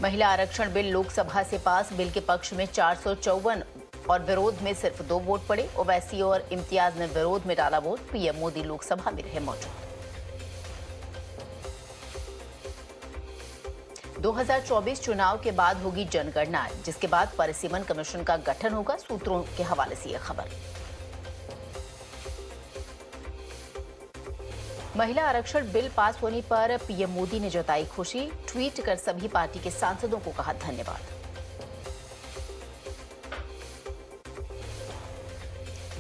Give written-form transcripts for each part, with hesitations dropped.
महिला आरक्षण बिल लोकसभा से पास। बिल के पक्ष में 454 और विरोध में सिर्फ 2 वोट पड़े। ओवैसी और इम्तियाज ने विरोध में डाला वोट। पीएम मोदी लोकसभा में रहे मौजूद। 2024 चुनाव के बाद होगी जनगणना, जिसके बाद परिसीमन कमीशन का गठन होगा। सूत्रों के हवाले से यह खबर। महिला आरक्षण बिल पास होने पर पीएम मोदी ने जताई खुशी। ट्वीट कर सभी पार्टी के सांसदों को कहा धन्यवाद।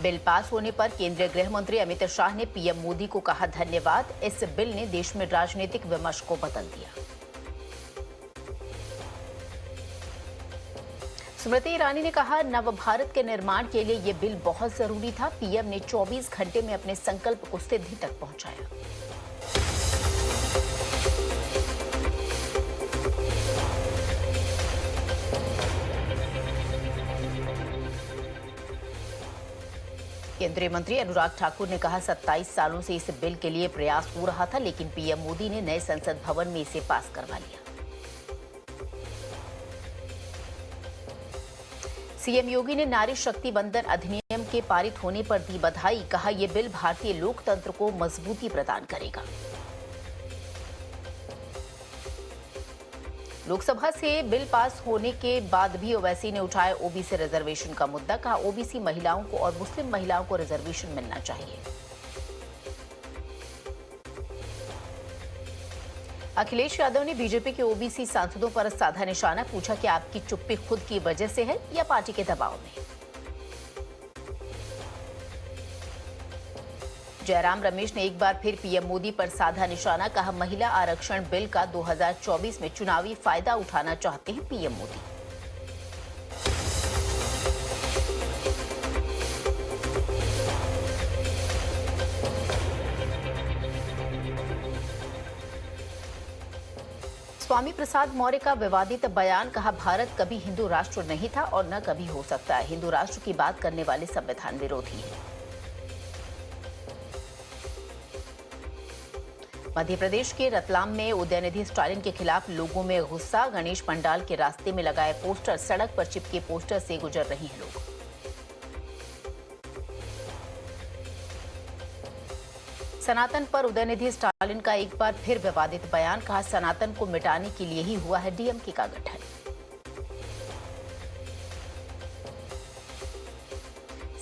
बिल पास होने पर केंद्रीय गृह मंत्री अमित शाह ने पीएम मोदी को कहा धन्यवाद। इस बिल ने देश में राजनीतिक विमर्श को बदल दिया। स्मृति ईरानी ने कहा, नव भारत के निर्माण के लिए ये बिल बहुत जरूरी था। पीएम ने 24 घंटे में अपने संकल्प को सिद्धि तक पहुंचाया। केंद्रीय मंत्री अनुराग ठाकुर ने कहा, 27 सालों से इस बिल के लिए प्रयास हो रहा था, लेकिन पीएम मोदी ने नए संसद भवन में इसे पास करवा लिया। सीएम योगी ने नारी शक्ति वंदन अधिनियम के पारित होने पर दी बधाई। कहा, यह बिल भारतीय लोकतंत्र को मजबूती प्रदान करेगा। लोकसभा से बिल पास होने के बाद भी ओवैसी ने उठाया ओबीसी रिजर्वेशन का मुद्दा। कहा, ओबीसी महिलाओं को और मुस्लिम महिलाओं को रिजर्वेशन मिलना चाहिए। अखिलेश यादव ने बीजेपी के ओबीसी सांसदों पर साधा निशाना। पूछा कि आपकी चुप्पी खुद की वजह से है या पार्टी के दबाव में। जयराम रमेश ने एक बार फिर पीएम मोदी पर साधा निशाना। कहा, महिला आरक्षण बिल का 2024 में चुनावी फायदा उठाना चाहते हैं पीएम मोदी। स्वामी प्रसाद मौर्य का विवादित बयान। कहा, भारत कभी हिंदू राष्ट्र नहीं था और न कभी हो सकता है। हिंदू राष्ट्र की बात करने वाले संविधान विरोधी हैं। मध्य प्रदेश के रतलाम में उदयनिधि स्टालिन के खिलाफ लोगों में गुस्सा। गणेश पंडाल के रास्ते में लगाए पोस्टर, सड़क पर चिपके पोस्टर से गुजर रहे हैं लोग। सनातन पर उदयनिधि स्टालिन का एक बार फिर विवादित बयान। कहा, सनातन को मिटाने के लिए ही हुआ है डीएमके का गठन।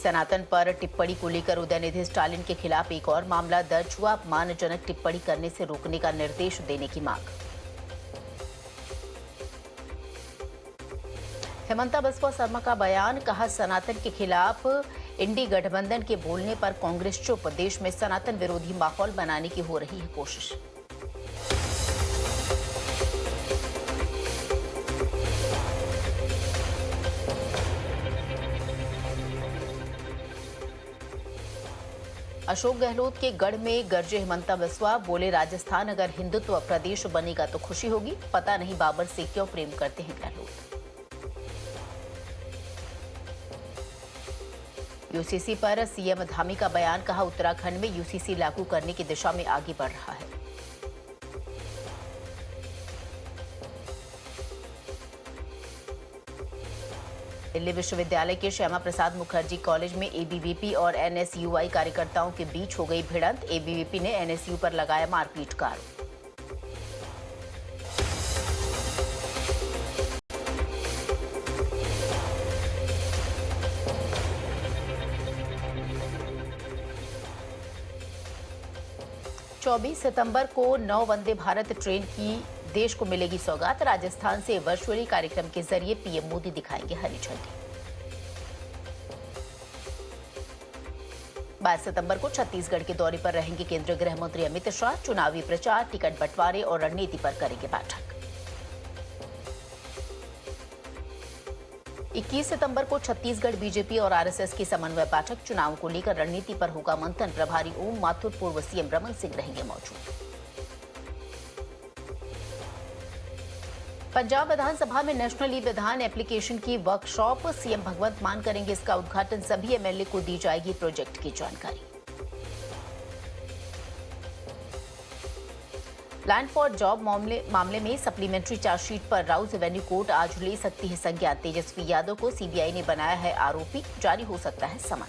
सनातन पर टिप्पणी को लेकर उदयनिधि स्टालिन के खिलाफ एक और मामला दर्ज हुआ। अपमानजनक टिप्पणी करने से रोकने का निर्देश देने की मांग। हेमंता बिस्वा शर्मा का बयान। कहा, सनातन के खिलाफ इंडी गठबंधन के बोलने पर कांग्रेस चुप। देश में सनातन विरोधी माहौल बनाने की हो रही है कोशिश। अशोक गहलोत के गढ़ में गरजे हेमंता बिस्वा। बोले, राजस्थान अगर हिंदुत्व प्रदेश बनेगा तो खुशी होगी। पता नहीं बाबर से क्यों प्रेम करते हैं गहलोत। यूसीसी पर सीएम धामी का बयान। कहा, उत्तराखंड में यूसीसी लागू करने की दिशा में आगे बढ़ रहा है। दिल्ली विश्वविद्यालय के श्यामा प्रसाद मुखर्जी कॉलेज में एबीवीपी और एनएसयूआई कार्यकर्ताओं के बीच हो गई भिड़ंत। एबीवीपी ने एनएसयू पर लगाया मारपीट का आरोप। चौबीस सितंबर को 9 वंदे भारत ट्रेन की देश को मिलेगी सौगात। राजस्थान से वर्चुअली कार्यक्रम के जरिए पीएम मोदी दिखाएंगे हरी झंडी। 22 सितंबर को छत्तीसगढ़ के दौरे पर रहेंगे केंद्रीय गृह मंत्री अमित शाह। चुनावी प्रचार, टिकट बंटवारे और रणनीति पर करेंगे बैठक। 21 सितंबर को छत्तीसगढ़ बीजेपी और आरएसएस की समन्वय बैठक। चुनाव को लेकर रणनीति पर होगा मंथन। प्रभारी ओम माथुर, पूर्व सीएम रमन सिंह रहेंगे मौजूद। पंजाब विधानसभा में नेशनल ई विधान एप्लीकेशन की वर्कशॉप। सीएम भगवंत मान करेंगे इसका उद्घाटन। सभी एमएलए को दी जाएगी प्रोजेक्ट की जानकारी। लैंड फॉर जॉब मामले में सप्लीमेंट्री चार्जशीट पर राउज एवेन्यू कोर्ट आज ले सकती है संज्ञान। तेजस्वी यादव को सीबीआई ने बनाया है आरोपी, जारी हो सकता है समन।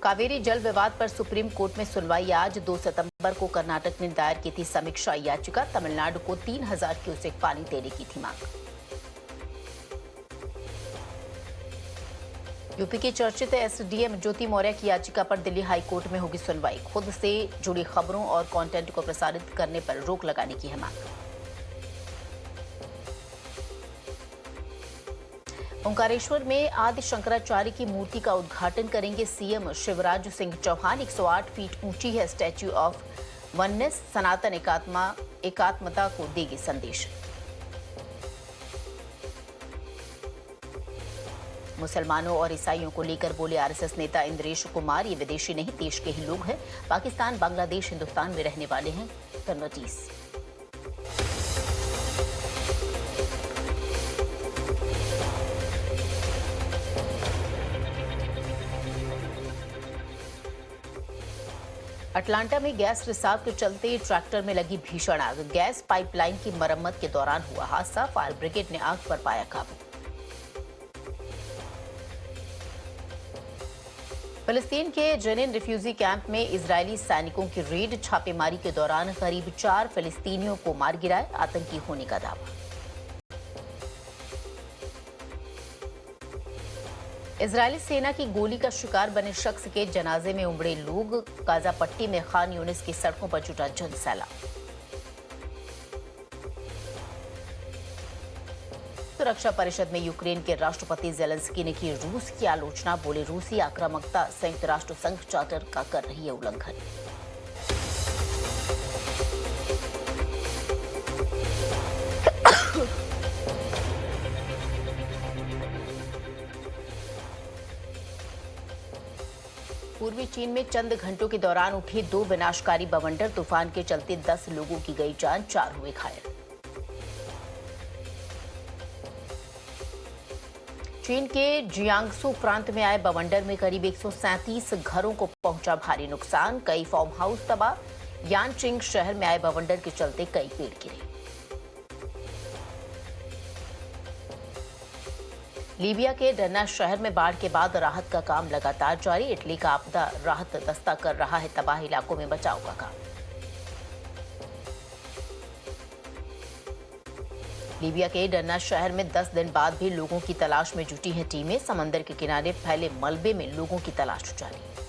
कावेरी जल विवाद पर सुप्रीम कोर्ट में सुनवाई आज। 2 सितंबर को कर्नाटक ने दायर की थी समीक्षा याचिका। तमिलनाडु को 3000 क्यूसेक पानी देने की थी मांग। यूपी के चर्चित एसडीएम ज्योति मौर्य की याचिका पर दिल्ली हाई कोर्ट में होगी सुनवाई। खुद से जुड़ी खबरों और कंटेंट को प्रसारित करने पर रोक लगाने की है मांग। ओंकारेश्वर में आदि शंकराचार्य की मूर्ति का उद्घाटन करेंगे सीएम शिवराज सिंह चौहान। 108 फीट ऊंची है स्टैच्यू ऑफ वननेस, सनातन एकात्मता को देगी संदेश। मुसलमानों और ईसाइयों को लेकर बोले आरएसएस नेता इंद्रेश कुमार, ये विदेशी नहीं देश के ही लोग हैं। पाकिस्तान, बांग्लादेश, हिंदुस्तान में रहने वाले हैं कन्वर्टीज। अटलांटा में गैस रिसाव के चलते ट्रैक्टर में लगी भीषण आग। गैस पाइपलाइन की मरम्मत के दौरान हुआ हादसा। फायर ब्रिगेड ने आग पर पाया काबू। फिलिस्तीन के जेनिन रिफ्यूजी कैंप में इजरायली सैनिकों की रेड, छापेमारी के दौरान करीब 4 फिलिस्तीनियों को मार गिराया, आतंकी होने का दावा। इजरायली सेना की गोली का शिकार बने शख्स के जनाजे में उमड़े लोग। गाजा पट्टी में खान यूनिस की सड़कों पर जुटा जनसैलाब। सुरक्षा परिषद में यूक्रेन के राष्ट्रपति जेलेंस्की ने की रूस की आलोचना। बोले रूसी आक्रामकता संयुक्त राष्ट्र संघ चार्टर का कर रही है उल्लंघन। पूर्वी चीन में चंद घंटों के दौरान उठे 2 विनाशकारी बवंडर। तूफान के चलते 10 लोगों की गई जान, 4 हुए घायल। चीन के जियांगसू प्रांत में आए बवंडर में करीब 137 घरों को पहुंचा भारी नुकसान। कई फार्म हाउस तबाह। यानचिंग शहर में आए बवंडर के चलते कई पेड़ गिरे। लीबिया के डर्ना शहर में बाढ़ के बाद राहत का काम लगातार जारी। इटली का आपदा राहत दस्ता कर रहा है तबाह इलाकों में बचाव का काम। लीबिया के डर्ना शहर में 10 दिन बाद भी लोगों की तलाश में जुटी हैं टीमें। समंदर के किनारे फैले मलबे में लोगों की तलाश जारी।